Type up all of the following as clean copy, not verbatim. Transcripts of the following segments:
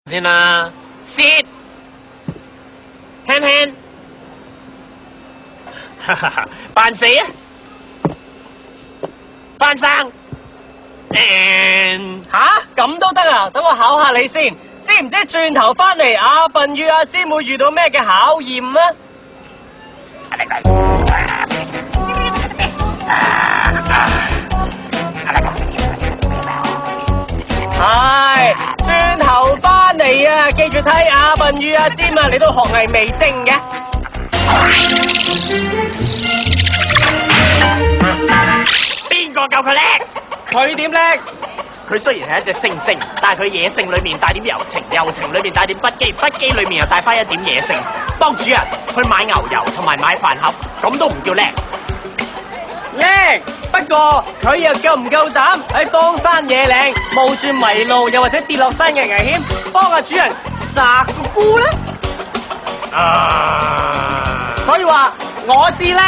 先啦，sit，輕輕，扮死啊，扮生，吓咁都得啊？等我考下你先，知唔知轉頭翻嚟阿笨與阿尖會遇到咩嘅考驗啊？係轉頭翻嚟啊！記住睇阿笨與阿尖啊，你都學藝未精嘅。邊個夠佢叻？佢點叻？佢雖然係一隻猩猩，但係佢野性裏面帶點柔情，柔情裏面帶點不羈，不羈裏面又帶翻一點野性。幫主人去買牛油同埋買飯盒，咁都唔叫叻。叻，不過佢又夠唔夠膽喺荒山野嶺冒住迷路又或者跌落山嘅危險，幫阿主人摘個菇咧？所以話我知叻，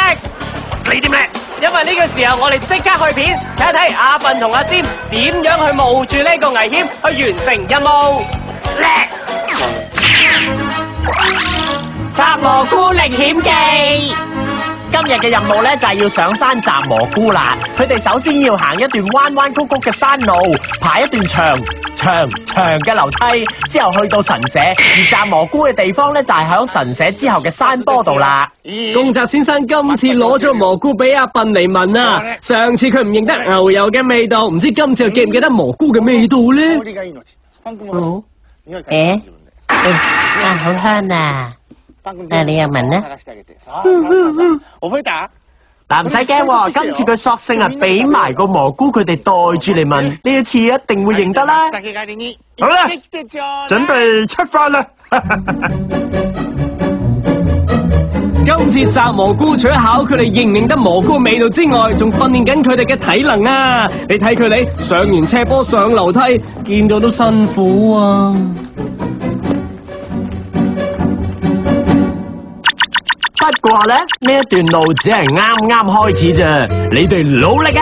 你點叻？因為呢個時候我哋即刻去片睇一睇阿笨同阿尖點樣去冒住呢個危險去完成任務。叻！摘蘑菇歷險記。今日嘅任務咧就係要上山摘蘑菇啦。佢哋首先要行一段彎彎曲曲嘅山路，爬一段長嘅樓梯，之後去到神社。而摘蘑菇嘅地方咧就係響神社之後嘅山坡度啦。公澤先生今次攞咗蘑菇俾阿笨嚟聞啊！上次佢唔認得牛油嘅味道，唔知今次又記唔記得蘑菇嘅味道咧？好香啊！你又聞呢？嗱，唔使驚，今次佢索性啊俾埋個蘑菇佢哋袋住嚟聞，呢一次一定會認得啦。好啦，準備出發啦！今次摘蘑菇除咗考佢哋認唔認得蘑菇味道之外，仲訓練緊佢哋嘅體能啊！你睇佢哋上完斜坡上樓梯，見到都辛苦啊！不過咧，呢一段路只係啱啱開始咋，你哋努力啊！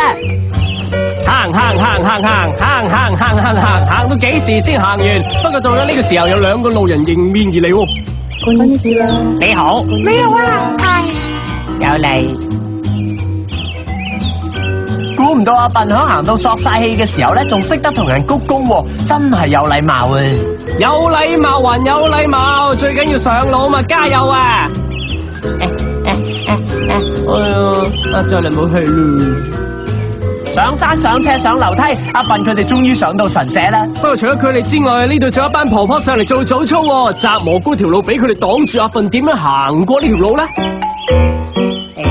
行到幾時先行完？不過到咗呢個時候，有兩個路人迎面而嚟喎。你好，你好啊，有嚟。估唔到阿笨響行到索晒氣嘅時候咧，仲識得同人鞠躬喎，真係有禮貌啊！有禮貌還有禮貌，最緊要上路嘛，加油啊！再嚟冇去咯。上山上車上樓梯，阿笨佢哋終於上到神社啦。不過除咗佢哋之外，呢度仲有一班婆婆上嚟做早操喎。摘蘑菇條路俾佢哋擋住，阿笨點樣行過呢條路咧？哎呀，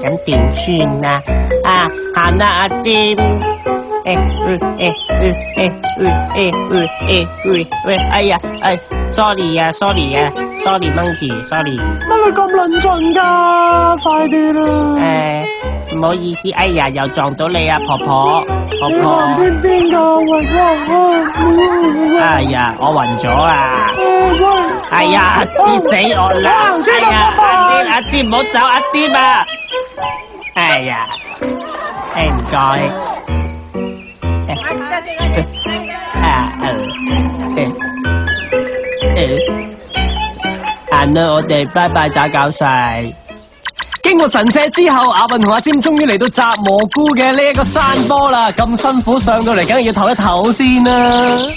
咁點算啊？行啦，阿尖。哎呀，sorry 啊 ，sorry monkey，sorry。乜你咁論盡噶？快啲啦！唔好意思，哎呀，又撞到你啊，婆婆。你行邊噶？哎呀，我暈咗啊！哎呀，跌死我啦！哎呀，阿尖唔好走，阿尖啊！哎呀，唔該。行啦，我哋拜拜打攪晒。經過神社之後，阿笨同阿尖終於嚟到摘蘑菇嘅呢一個山坡啦。咁辛苦上到嚟，梗係要唞一唞先啦。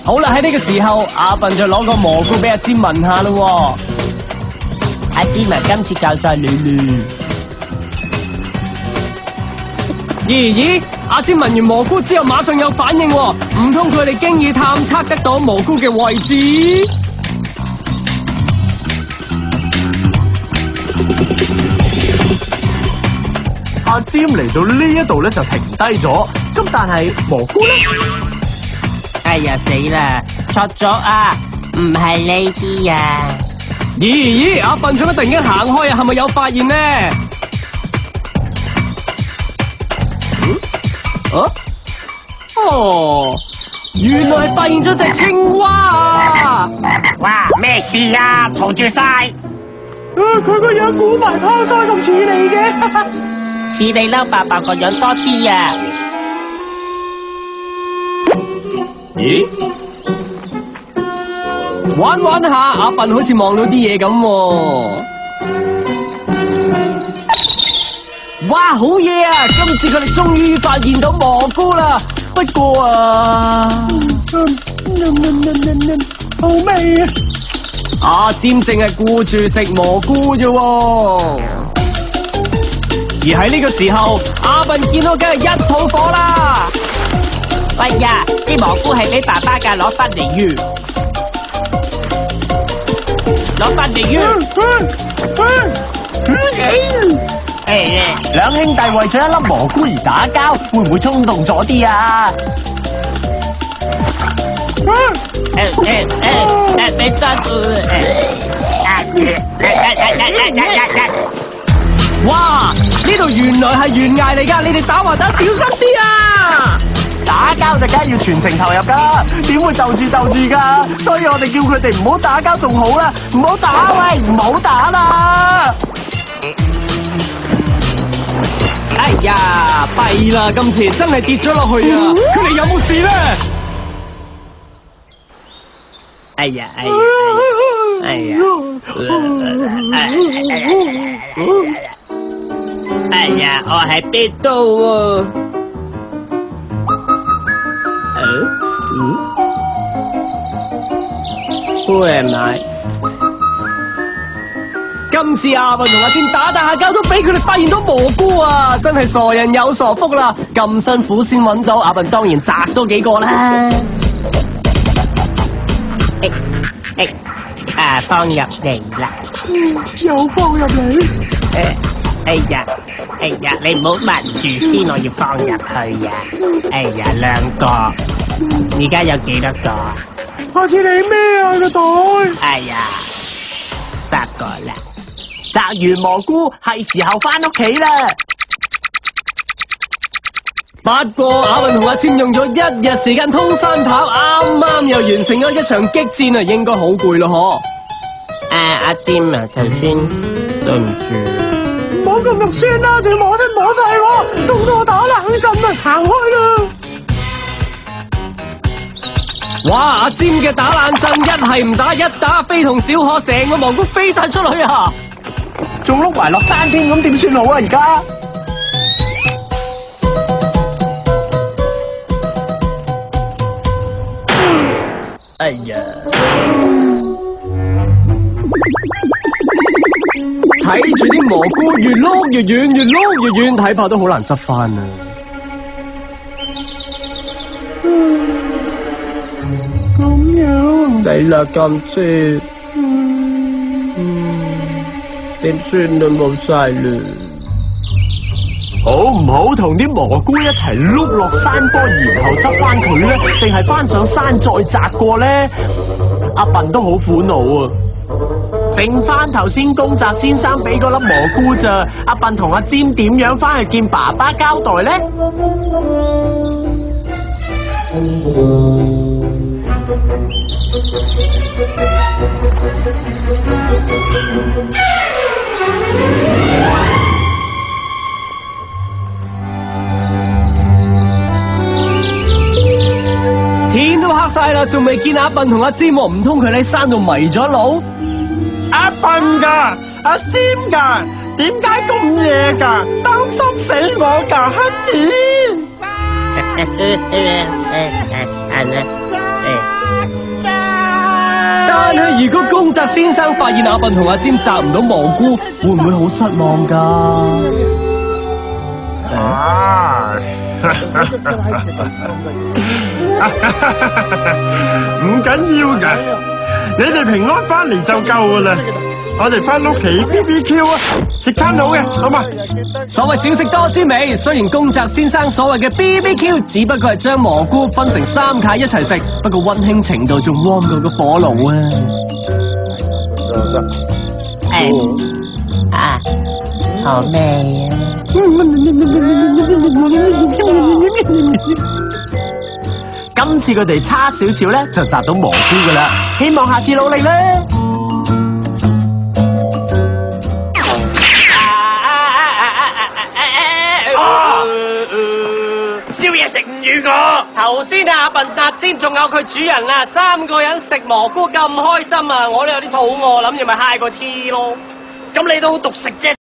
好啦，喺呢個時候，阿笨就攞個蘑菇俾阿尖聞下咯。阿尖啊，今次教晒你啦。咦，阿尖聞完蘑菇之後馬上有反應喎，唔通佢哋經已探測得到蘑菇嘅位置？阿尖嚟到呢一度咧就停低咗，咁但係蘑菇咧？哎呀死啦，錯咗啊，唔係呢啲啊！咦，阿笨做乜突然間行開啊？係咪有發現呢？原來係發現咗隻青蛙啊！哇，咩事啊？嘈住晒！佢個樣估埋拋腮咁似你嘅，似似你嬲爸爸個樣多啲啊！咦？玩玩下，阿笨好似望到啲嘢咁喎。哇，好嘢啊！今次佢哋終於發現到蘑菇啦。不過啊，好味啊！阿占淨係顧住食蘑菇啫喎。而喺呢個時候，阿笨見到梗係一肚火啦。喂呀，啲蘑菇係你爸爸㗎，攞翻嚟預，攞翻嚟預。兩兄弟為咗一粒蘑菇而打交，會唔會衝動咗啲啊？你揸住哇！呢度原來係懸崖嚟㗎，你哋打橫打小心啲啊！打交就梗係要全程投入噶，點會就住噶？所以我哋叫佢哋唔好打交仲好啦，唔好打喂，唔好打啦！哎呀，弊啦！今次真係跌咗落去啊！佢哋有冇事咧？哎呀，我喺邊度喎？Who am I？今次阿笨同阿占打下交都俾佢哋發現到蘑菇啊！真係傻人有傻福啦！咁辛苦先揾到，阿笨當然摘多幾個啦。放入嚟啦！又放入嚟。哎呀，你唔好問住先，我要放入去呀！哎呀，兩個，而家有幾多個？下次你咩啊個袋？哎呀，10個啦！摘完蘑菇係時候翻屋企啦。不過阿笨同阿占用咗1日時間通山跑，啱又完成咗一場激戰啊，應該好攰咯嗬。阿占啊，頭先對唔住。唔好咁肉酸啦，仲要摸晒我，凍到我打冷震啊！行開啦！哇！阿占嘅打冷震一係唔打，一打非同小可，成個蘑菇飛晒出去啊！仲碌埋落山添，咁點算好啊？而家哎呀！睇住啲蘑菇越碌越遠，越碌越遠，睇怕都好難執翻啊！咁樣死啦，咁chết，點算啊？冇晒啦！好唔好同啲蘑菇一齊碌落山坡，然後執翻佢咧？定係翻上山再摘過咧？阿笨都好苦惱啊！剩翻頭先公澤先生俾嗰粒蘑菇咋？阿笨同阿占點樣翻去見爸爸交代咧？天都黑晒啦，仲未見阿笨同阿占喎，唔通佢喺山度迷咗路？阿笨噶，阿占噶，點解咁夜噶？擔心死我噶，Honey。但係如果公澤先生發現阿笨同阿占摘唔到蘑菇，會唔會好失望噶？唔緊要噶，你哋平安翻嚟就夠噶啦。我哋翻屋企 BBQ 啊，食餐好嘅，好嘛？所謂少食多滋味，雖然公澤先生所謂嘅 BBQ 只不過係將蘑菇分成3塊一齊食，不過溫馨程度仲 warm 過個火爐啊！好味啊！今次佢哋差少少咧，就摘到蘑菇噶啦。希望下次努力啦！嘢食唔預我。頭先阿笨阿尖仲有佢主人啊，3個人食蘑菇咁開心啊，我都有啲肚餓，諗住咪 high 個 tea 咯。咁你都好獨食啫。